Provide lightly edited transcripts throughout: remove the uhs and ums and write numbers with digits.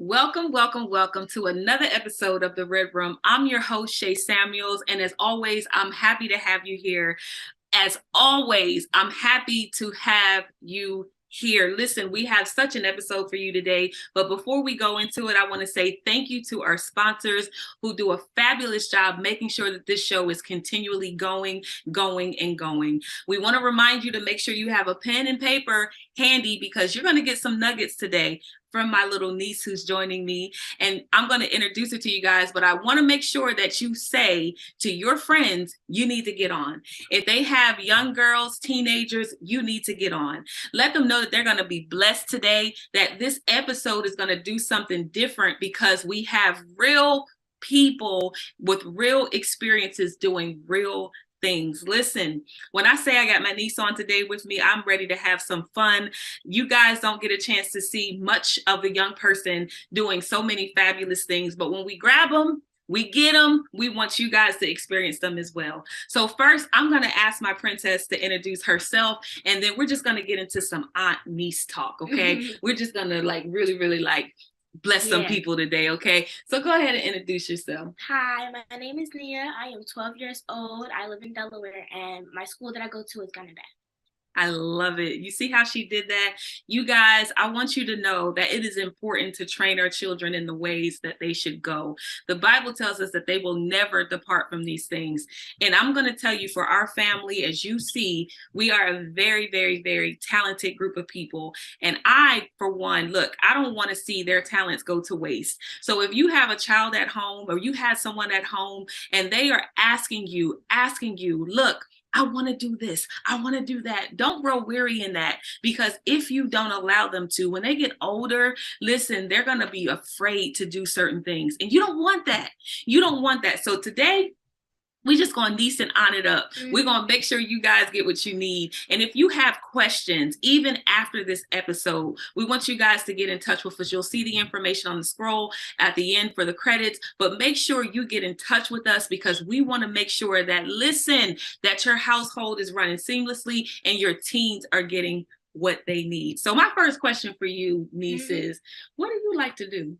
Welcome to another episode of The Red Room. I'm your host, SHAY Samuels, and as always, I'm happy to have you here. As always, I'm happy to have you here. Listen, we have such an episode for you today, but before we go into it, I want to say thank you to our sponsors who do a fabulous job making sure that this show is continually going. We want to remind you to make sure you have a pen and paper handy because you're going to get some nuggets today from my little niece who's joining me. And I'm going to introduce her to you guys, but I want to make sure that you say to your friends, you need to get on. If they have young girls, teenagers, you need to get on. Let them know that they're going to be blessed today, that this episode is going to do something different because we have real people with real experiences doing real things. Listen, when I say I got my niece on today with me, I'm ready to have some fun. You guys don't get a chance to see much of the young person doing so many fabulous things, but when we grab them, we get them. We want you guys to experience them as well. So first, I'm going to ask my princess to introduce herself, and then we're just going to get into some aunt-niece talk, okay? We're just going to really bless some people today, okay? So go ahead and introduce yourself. Hi, my name is Nia. I am 12 years old. I live in Delaware, and my school that I go to is Gunnedah. I love it. You see how she did that? You guys, I want you to know that it is important to train our children in the ways that they should go. The Bible tells us that they will never depart from these things. And I'm going to tell you, for our family, as you see, we are a very talented group of people. And I, for one, look, I don't want to see their talents go to waste. So if you have a child at home or you have someone at home and they are asking you, look, I want to do this. I want to do that. Don't grow weary in that, because if you don't allow them to, when they get older, listen, they're going to be afraid to do certain things. And you don't want that. You don't want that. So today, we just going to niece and on it up. We're going to make sure you guys get what you need. And if you have questions, even after this episode, we want you guys to get in touch with us. You'll see the information on the scroll at the end for the credits, but make sure you get in touch with us because we want to make sure that, listen, that your household is running seamlessly and your teens are getting what they need. So my first question for you, niece, is what do you like to do?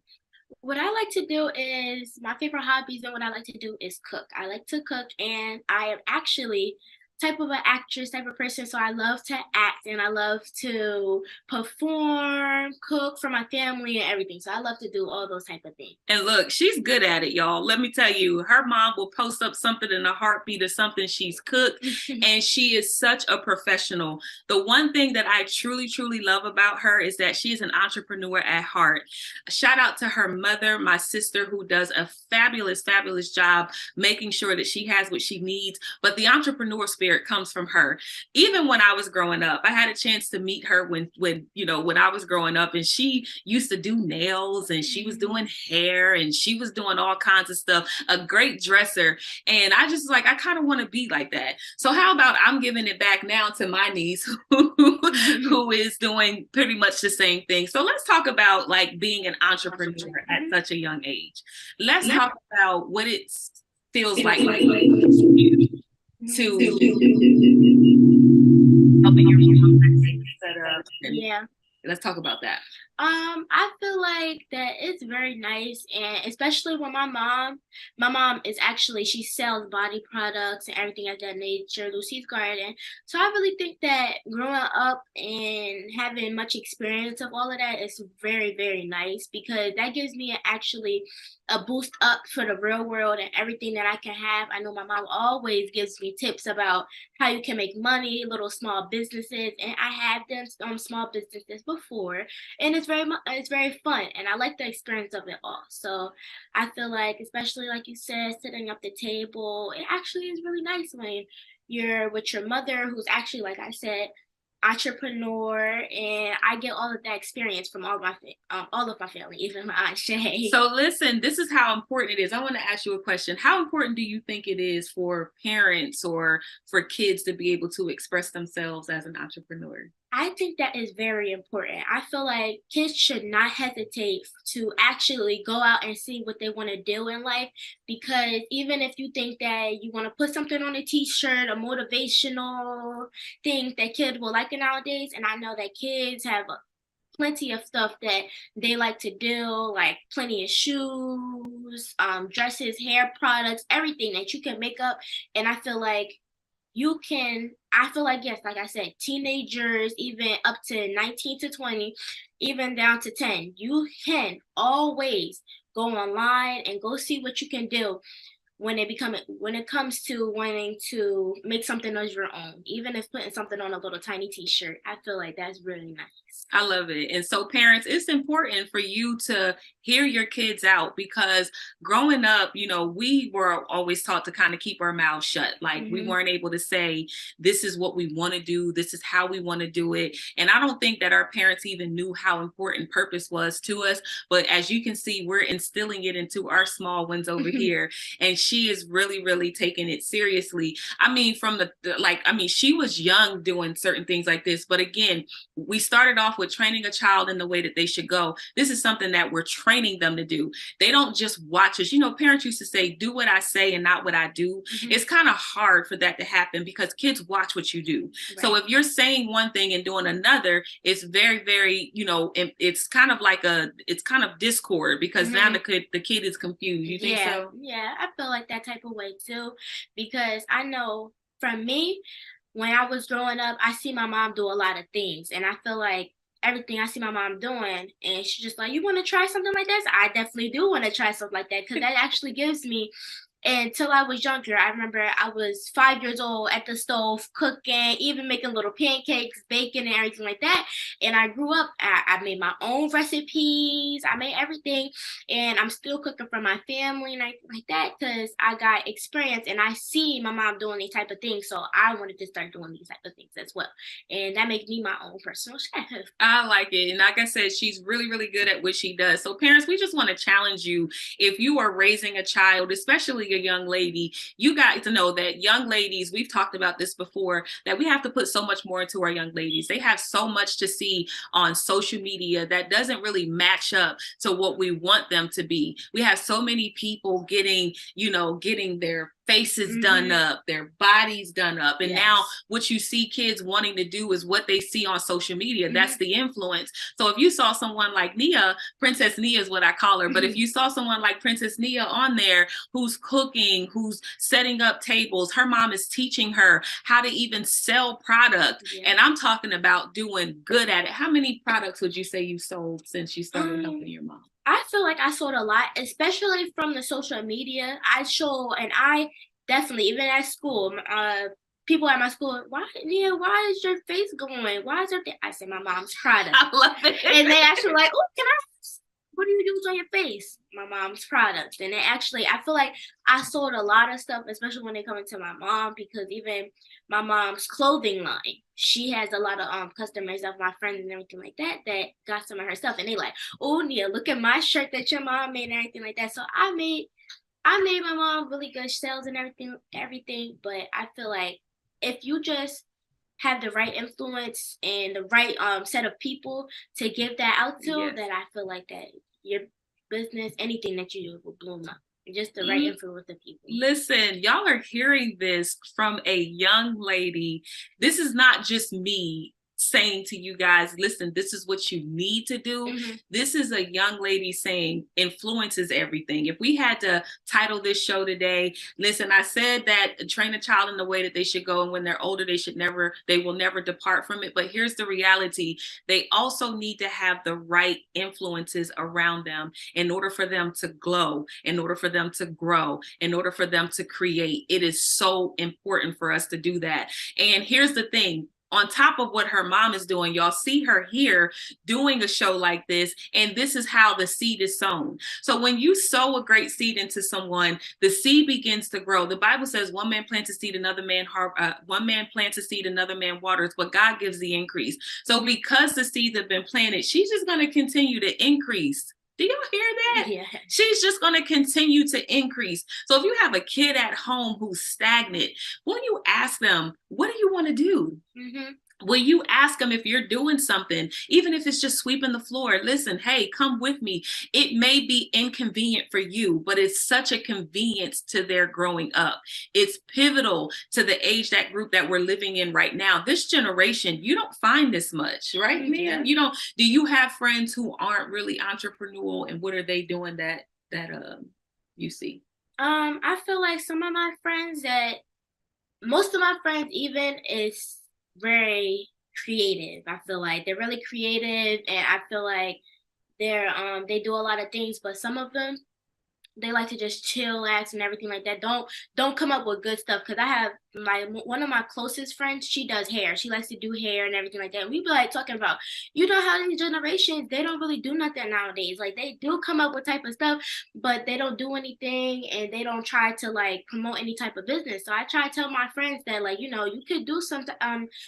What I like to do is, my favorite hobbies and what I like to do is cook. I like to cook, and I am actually type of an actress type of person, so I love to act and I love to perform, cook for my family and everything. So I love to do all those type of things. And look, she's good at it, y'all. Let me tell you, her mom will post up something in a heartbeat of something she's cooked, and she is such a professional. The one thing that I truly love about her is that she is an entrepreneur at heart. Shout out to her mother, my sister, who does a fabulous job making sure that she has what she needs. But the entrepreneur spirit comes from her. Even when I was growing up, I had a chance to meet her when I was growing up, and she used to do nails and she was doing hair and she was doing all kinds of stuff, a great dresser. And I just I kind of want to be like that. So how about I'm giving it back now to my niece who is doing pretty much the same thing. So let's talk about being an entrepreneur at such a young age. Let's talk about what it feels like to helping your mom set up. Yeah. Let's talk about that. I feel like that it's very nice, and especially when my mom is actually, she sells body products and everything of that nature, Lucy's Garden. So I really think that growing up and having much experience of all of that is very nice, because that gives me actually a boost up for the real world and everything that I can have. I know my mom always gives me tips about how you can make money, little small businesses, and I have done small businesses before, and it's very fun, and I like the experience of it all. So I feel like, especially like you said, sitting at the table, it actually is really nice when you're with your mother, who's actually, like I said, entrepreneur, and I get all of that experience from all of my family, even my aunt Shay. So listen, this is how important it is. I want to ask you a question. How important do you think it is for parents or for kids to be able to express themselves as an entrepreneur? I think that is very important. I feel like kids should not hesitate to actually go out and see what they want to do in life, because even if you think that you want to put something on a t-shirt, a motivational thing that kids will like nowadays, and I know that kids have plenty of stuff that they like to do, like plenty of shoes, dresses, hair products, everything that you can make up. And I feel like, yes, like I said, teenagers, even up to 19 to 20, even down to 10, you can always go online and go see what you can do when it comes to wanting to make something of your own, even if putting something on a little tiny t-shirt. I feel like that's really nice. I love it. And so, parents, it's important for you to hear your kids out, because growing up, we were always taught to kind of keep our mouths shut. Like, we weren't able to say, this is what we want to do, this is how we want to do it. And I don't think that our parents even knew how important purpose was to us. But as you can see, we're instilling it into our small ones over here. And she is really, really taking it seriously. I mean, she was young doing certain things like this. But again, we started off with training a child in the way that they should go. This is something that we're training them to do. They don't just watch us. Parents used to say, do what I say and not what I do. It's kind of hard for that to happen because kids watch what you do. Right. So if you're saying one thing and doing another, it's very, very, it's kind of discord, because now the kid is confused. You think so? Yeah, I feel like that type of way too, because I know from me, when I was growing up, I see my mom do a lot of things, and I feel like everything I see my mom doing, and she's just like, you want to try something like this? I definitely do want to try something like that, because that actually gives me. Until I was younger, I remember I was 5 years old at the stove cooking, even making little pancakes, baking, and everything like that. And I grew up, I made my own recipes, I made everything, and I'm still cooking for my family and everything like that, because I got experience and I see my mom doing these type of things. So I wanted to start doing these type of things as well. And that makes me my own personal chef. I like it. And like I said, she's really, really good at what she does. So parents, we just want to challenge you. If you are raising a child, especially a young lady, you got to know that young ladies, we've talked about this before, that we have to put so much more into our young ladies. They have so much to see on social media that doesn't really match up to what we want them to be. We have so many people getting their faces done up, their bodies done up. And now what you see kids wanting to do is what they see on social media. That's the influence. So if you saw someone like Nia, Princess Nia is what I call her, but if you saw someone like Princess Nia on there who's cooking, who's setting up tables, her mom is teaching her how to even sell product. And I'm talking about doing good at it. How many products would you say you sold since you started helping your mom? I feel like I sold a lot, especially from the social media. I definitely, even at school, people at my school, why is your face going? Why is there? I said, my mom's product. I love it. And they actually like, oh, what do you use on your face? My mom's product. And I feel like I sold a lot of stuff, especially when they come into my mom, because even my mom's clothing line, she has a lot of customers of my friends and everything like that got some of her stuff, and they like, oh, Nia, look at my shirt that your mom made and everything like that. So I made my mom really good sales and everything. But I feel like if you just have the right influence and the right set of people to give that out to, that I feel like that your business, anything that you do, will bloom up. Just the right influence of people. Listen, y'all are hearing this from a young lady. This is not just me saying to you guys, listen, this is what you need to do. This is a young lady saying influence is everything. If we had to title this show today, listen, I said that train a child in the way that they should go, and when they're older, they will never depart from it. But here's the reality. They also need to have the right influences around them in order for them to glow, in order for them to grow, in order for them to create. It is so important for us to do that. And here's the thing. On top of what her mom is doing, y'all see her here doing a show like this, and this is how the seed is sown. So when you sow a great seed into someone, the seed begins to grow. The Bible says one man plants a seed, another man waters, but God gives the increase. So because the seeds have been planted, she's just going to continue to increase. Do y'all hear that? Yeah. She's just going to continue to increase. So if you have a kid at home who's stagnant, when you ask them, what do you want to do? Will you ask them if you're doing something, even if it's just sweeping the floor? Listen, hey, come with me. It may be inconvenient for you, but it's such a convenience to their growing up. It's pivotal to the age, that group that we're living in right now. This generation, you don't find this much, right, Mia? Yeah. You don't. Do you have friends who aren't really entrepreneurial, and what are they doing that you see? I feel like some of my friends that most of my friends even is very creative. I feel like they're really creative, and I feel like they do a lot of things, but some of them they like to just chillax and everything like that. Don't come up with good stuff, because I have my one of my closest friends. She does hair. She likes to do hair and everything like that. And we be like talking about, how these generations, they don't really do nothing nowadays. Like they do come up with type of stuff, but they don't do anything, and they don't try to like promote any type of business. So I try to tell my friends that, like, you could do something.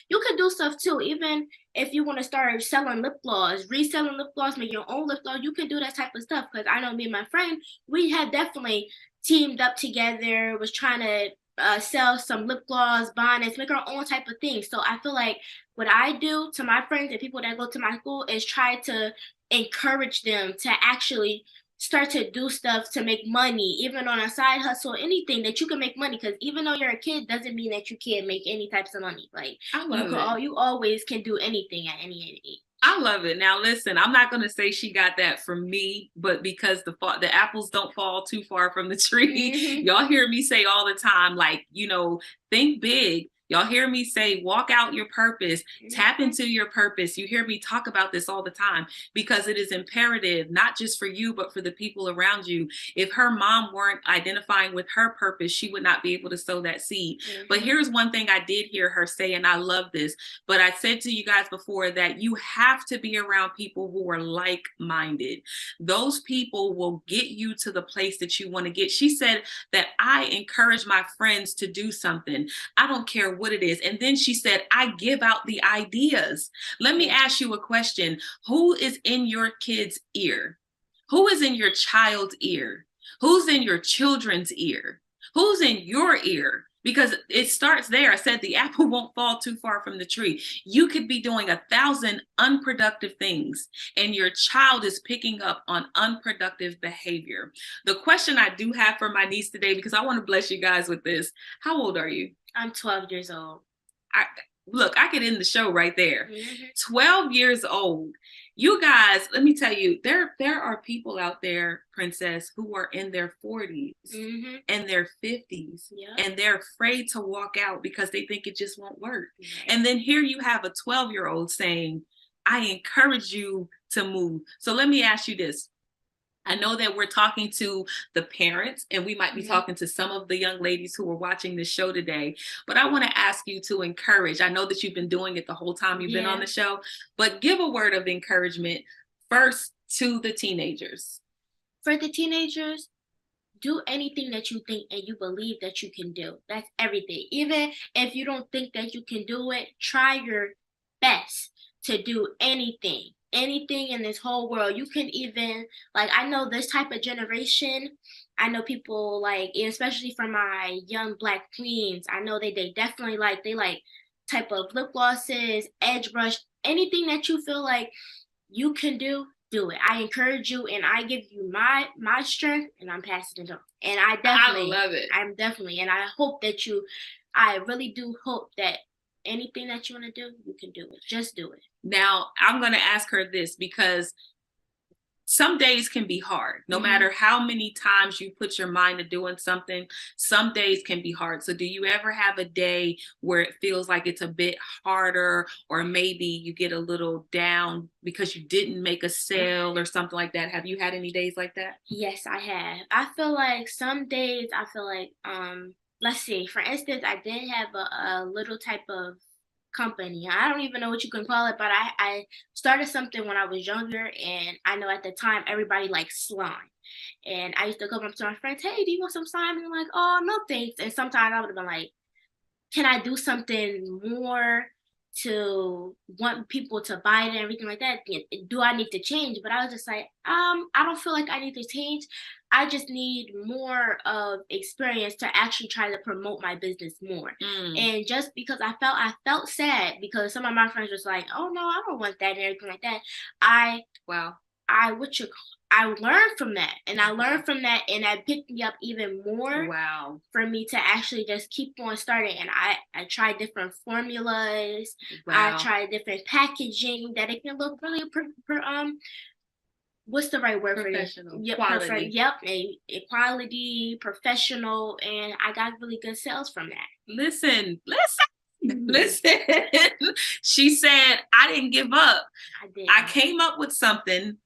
You could do stuff too, even if you want to start selling lip gloss, reselling lip gloss, make your own lip gloss. You can do that type of stuff, because I know me and my friend, we had definitely teamed up together, was trying to sell some lip gloss, bonnets, make our own type of thing. So I feel like what I do to my friends and people that go to my school is try to encourage them to actually start to do stuff to make money, even on a side hustle, anything that you can make money. Because even though you're a kid, doesn't mean that you can't make any types of money. Like I love it. you always can do anything at any age. I love it. Now, listen, I'm not going to say she got that from me, but because the apples don't fall too far from the tree, Mm-hmm. y'all hear me say all the time, like, think big. Y'all hear me say, walk out your purpose, tap into your purpose. You hear me talk about this all the time, because it is imperative, not just for you, but for the people around you. If her mom weren't identifying with her purpose, she would not be able to sow that seed. Mm-hmm. But here's one thing I did hear her say, and I love this. But I said to you guys before that you have to be around people who are like-minded. Those people will get you to the place that you want to get. She said that I encourage my friends to do something. I don't care what it is. And then she said, I give out the ideas. Let me ask you a question. Who is in your kid's ear? Who is in your child's ear? Who's in your children's ear? Who's in your ear? Because it starts there. I said the apple won't fall too far from the tree. You could be doing 1,000 unproductive things, and your child is picking up on unproductive behavior. The question I do have for my niece today, because I want to bless you guys with this. How old are you? I'm 12 years old. Look, I could end the show right there. Mm-hmm. 12 years old. You guys, let me tell you, there are people out there, Princess, who are in their 40s Mm-hmm. and their 50s, and they're afraid to walk out because they think it just won't work. Right. And then here you have a 12-year-old saying, I encourage you to move. So let me ask you this. I know that we're talking to the parents, and we might be talking to some of the young ladies who are watching this show today, but I want to ask you to encourage. I know that you've been doing it the whole time you've been on the show, but give a word of encouragement first to the teenagers. For the teenagers, do anything that you think and you believe that you can do. That's everything. Even if you don't think that you can do it, try your best to do anything in this whole world. You can even, like, I know this type of generation, I know people like, especially for my young Black queens, I know they definitely they like type of lip glosses, edge brush, anything that you feel like you can do it. I encourage you, and I give you my strength, and I'm passing it on. And I love it. I'm definitely, and I hope that I really do hope that anything that you want to do, you can do it. Just do it. Now, I'm going to ask her this, because some days can be hard. No matter how many times you put your mind to doing something, some days can be hard. So do you ever have a day where it feels like it's a bit harder, or maybe you get a little down because you didn't make a sale or something like that? Have you had any days like that? Yes, I have. I feel like some days I feel like let's see, for instance, I did have a little type of company. I don't even know what you can call it, but I started something when I was younger, and I know at the time everybody likes slime. And I used to come up to my friends, hey, do you want some slime? And I'm like, oh, no thanks. And sometimes I would have been like, can I do something more to want people to buy it and everything like that. Do I need to change? But I was just like, I don't feel like I need to change. I just need more of experience to actually try to promote my business more. And just because I felt sad because some of my friends was like, oh no, I don't want that and everything like that. Wow. I learned from that, and I learned from that, and that picked me up even more. Wow. For me to actually just keep on starting, and I tried different formulas. Wow. I tried different packaging that it can look really what's the right word for this? Yep, quality. Yep, a quality, professional, and I got really good sales from that. Listen. She said, I didn't give up. I came up with something.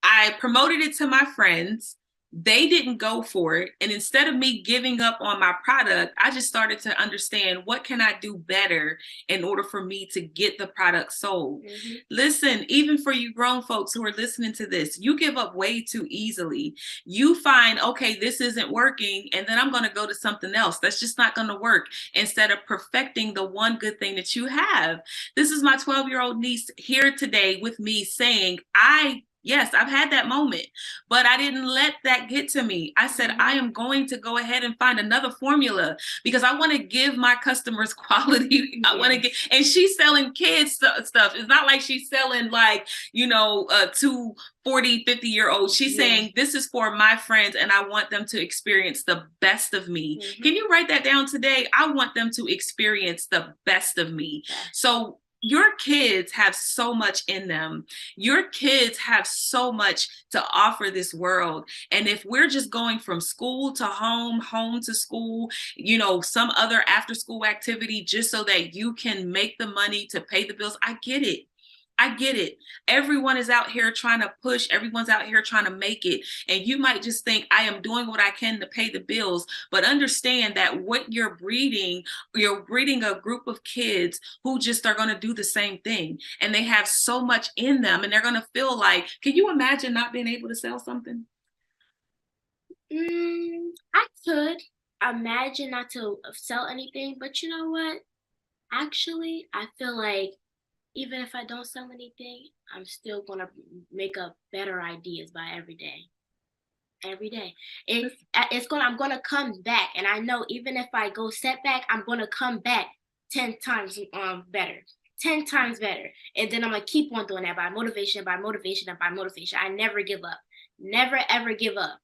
I promoted it to my friends. They didn't go for it. And instead of me giving up on my product, I just started to understand what can I do better in order for me to get the product sold. Listen, even for you grown folks who are listening to this, you give up way too easily. You find, okay, this isn't working, and then I'm going to go to something else. That's just not going to work, instead of perfecting the one good thing that you have. This is my 12-year-old niece here today with me saying, yes, I've had that moment, but I didn't let that get to me. I said, I am going to go ahead and find another formula because I want to give my customers quality. I want to get, and she's selling kids stuff. It's not like she's selling like, to 40, 50-year-olds. She's saying, this is for my friends and I want them to experience the best of me. Can you write that down today? I want them to experience the best of me. So your kids have so much in them. Your kids have so much to offer this world. And if we're just going from school to home, home to school, some other after school activity just so that you can make the money to pay the bills, I get it. Everyone is out here trying to push. Everyone's out here trying to make it. And you might just think, I am doing what I can to pay the bills. But understand that what you're breeding a group of kids who just are going to do the same thing. And they have so much in them. And they're going to feel like, can you imagine not being able to sell something? I could imagine not to sell anything. But you know what? Actually, I feel like even if I don't sell anything, I'm still gonna make up better ideas by every day. Every day. I'm gonna come back. And I know even if I go setback, I'm gonna come back 10 times better. 10 times better. And then I'm gonna keep on doing that by motivation, by motivation, and by motivation. I never give up. Never ever give up.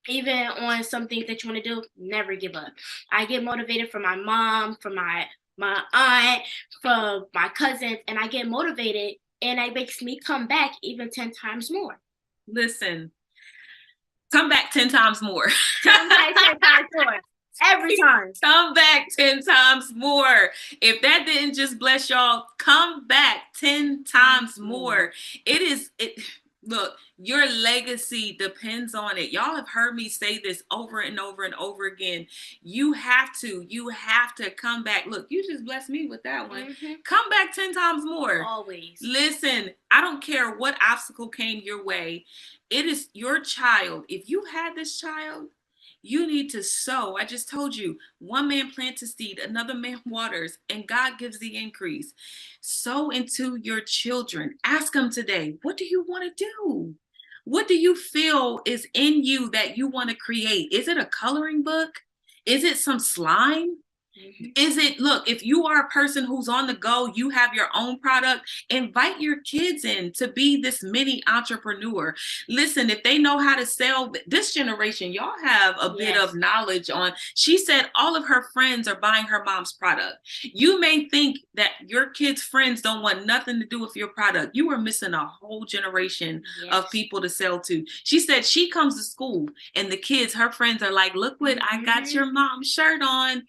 Even on some things that you want to do, never give up. I get motivated from my mom, from my aunt, from my cousins, and I get motivated, and it makes me come back even 10 times more. Listen, come back 10 times more. Come back 10 times more. Every time. Come back 10 times more. If that didn't just bless y'all, come back 10 times more. Look, your legacy depends on it. Y'all have heard me say this over and over and over again. You have to come back. Look, you just blessed me with that one. Come back 10 times more. Always. Listen, I don't care what obstacle came your way. It is your child. If you had this child, you need to sow. I just told you, one man plants a seed, another man waters, and God gives the increase. Sow into your children. Ask them today, what do you want to do? What do you feel is in you that you want to create? Is it a coloring book? Is it some slime? Is it, look, if you are a person who's on the go, you have your own product, invite your kids in to be this mini entrepreneur. Listen, if they know how to sell, this generation, y'all have a bit of knowledge on. She said all of her friends are buying her mom's product. You may think that your kids' friends don't want nothing to do with your product. You are missing a whole generation of people to sell to. She said she comes to school and the kids, her friends are like, look what I got your mom's shirt on.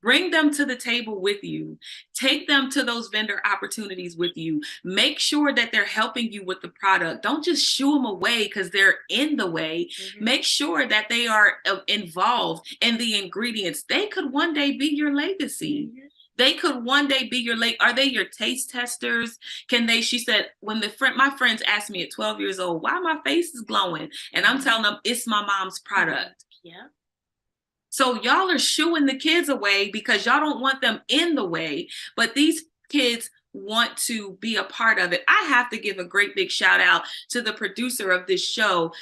Bring them to the table with you. Take them to those vendor opportunities with you. Make sure that they're helping you with the product. Don't just shoo them away because they're in the way. Make sure that they are involved in the ingredients. They could one day be your legacy. They could one day be your are they your taste testers? Can they, she said, when my friends asked me at 12 years old, why my face is glowing? And I'm telling them it's my mom's product. Yeah. So y'all are shooing the kids away because y'all don't want them in the way. But these kids want to be a part of it. I have to give a great big shout out to the producer of this show,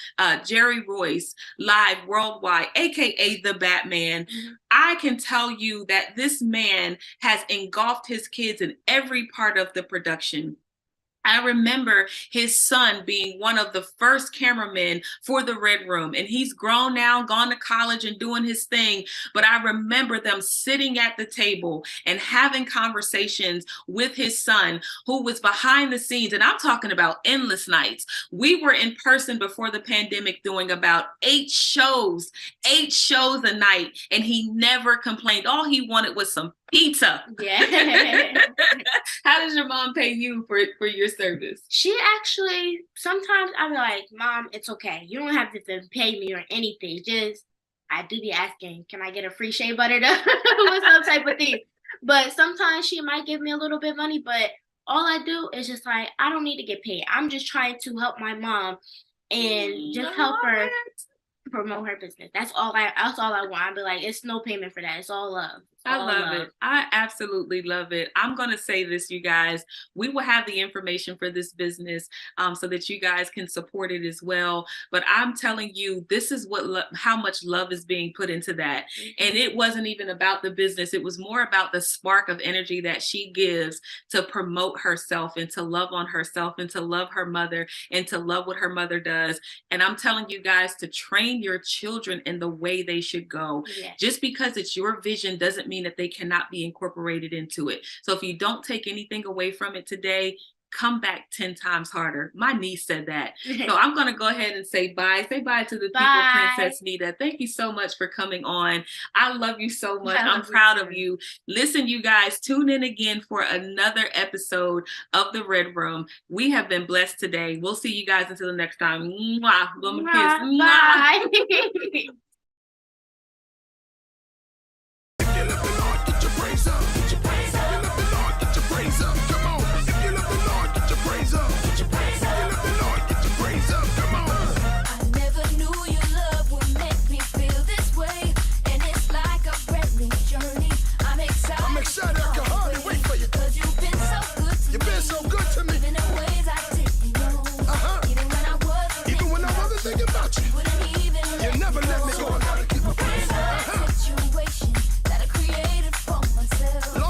Jerry Royce, live worldwide, aka the Batman. I can tell you that this man has engulfed his kids in every part of the production. I remember his son being one of the first cameramen for the Red Room, and he's grown now, gone to college and doing his thing. But I remember them sitting at the table and having conversations with his son, who was behind the scenes. And I'm talking about endless nights. We were in person before the pandemic doing about 8 shows a night, and he never complained. All he wanted was some pizza. Yeah. How does your mom pay you for your service? She actually, sometimes I'm like, Mom, it's okay. You don't have to pay me or anything. Just, I do be asking, can I get a free shea butter with some type of thing? But sometimes she might give me a little bit of money, but all I do is just like, I don't need to get paid. I'm just trying to help my mom and just help her promote her business. That's all I want. I'll be like, it's no payment for that. It's all love. I love it. I absolutely love it. I'm going to say this, you guys. We will have the information for this business so that you guys can support it as well. But I'm telling you, this is how much love is being put into that. And it wasn't even about the business. It was more about the spark of energy that she gives to promote herself and to love on herself and to love her mother and to love what her mother does. And I'm telling you guys to train your children in the way they should go. Yes. Just because it's your vision doesn't mean that they cannot be incorporated into it. So if you don't take anything away from it today, come back 10 times harder. My niece said that. So I'm going to go ahead and say bye. Say bye to the people, Princess Nita. Thank you so much for coming on. I love you so much. I'm proud of you. Listen, you guys, tune in again for another episode of The Red Room. We have been blessed today. We'll see you guys until the next time. Mwah. Blow my kiss. Bye. Situation that I created for myself.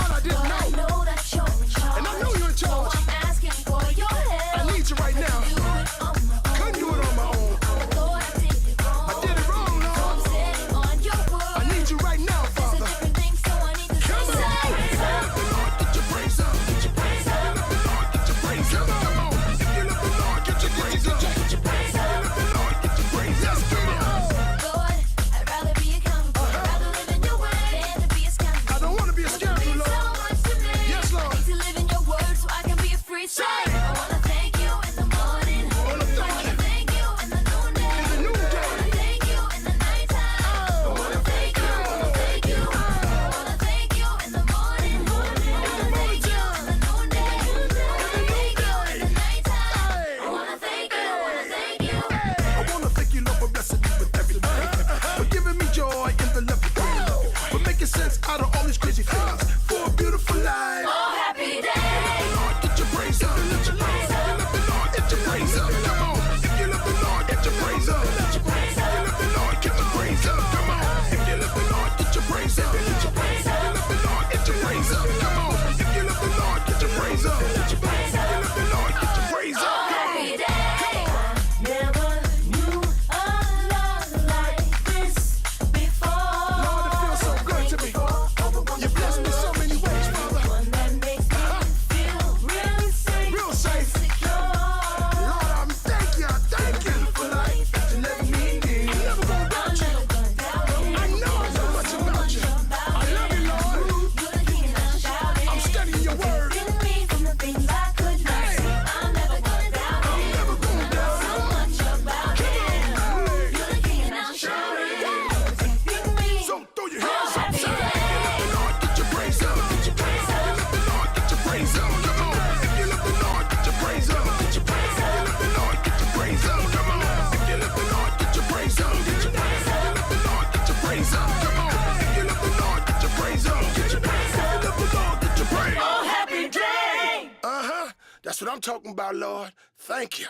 That's what I'm talking about, Lord. Thank you.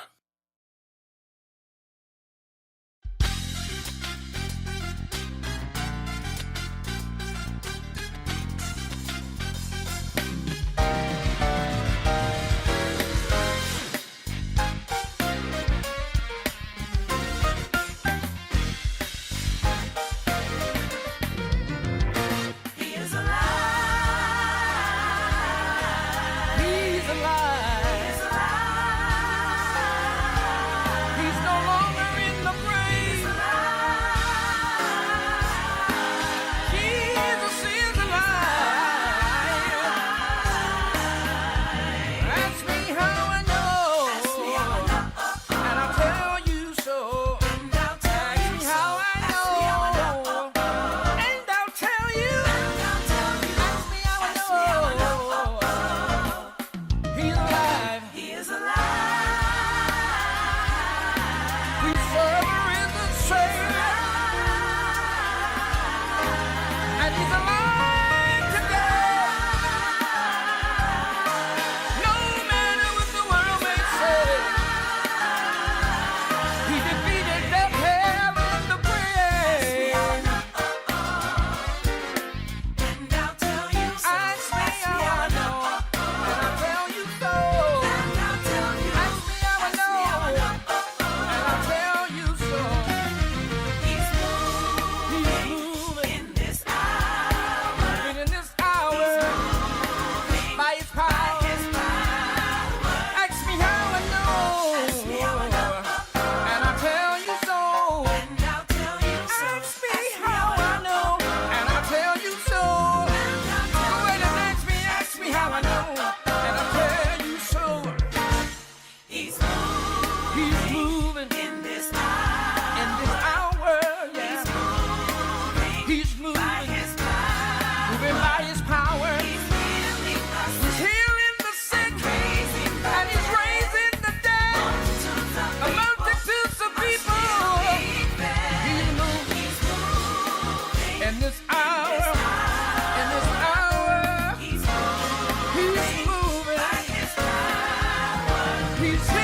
He's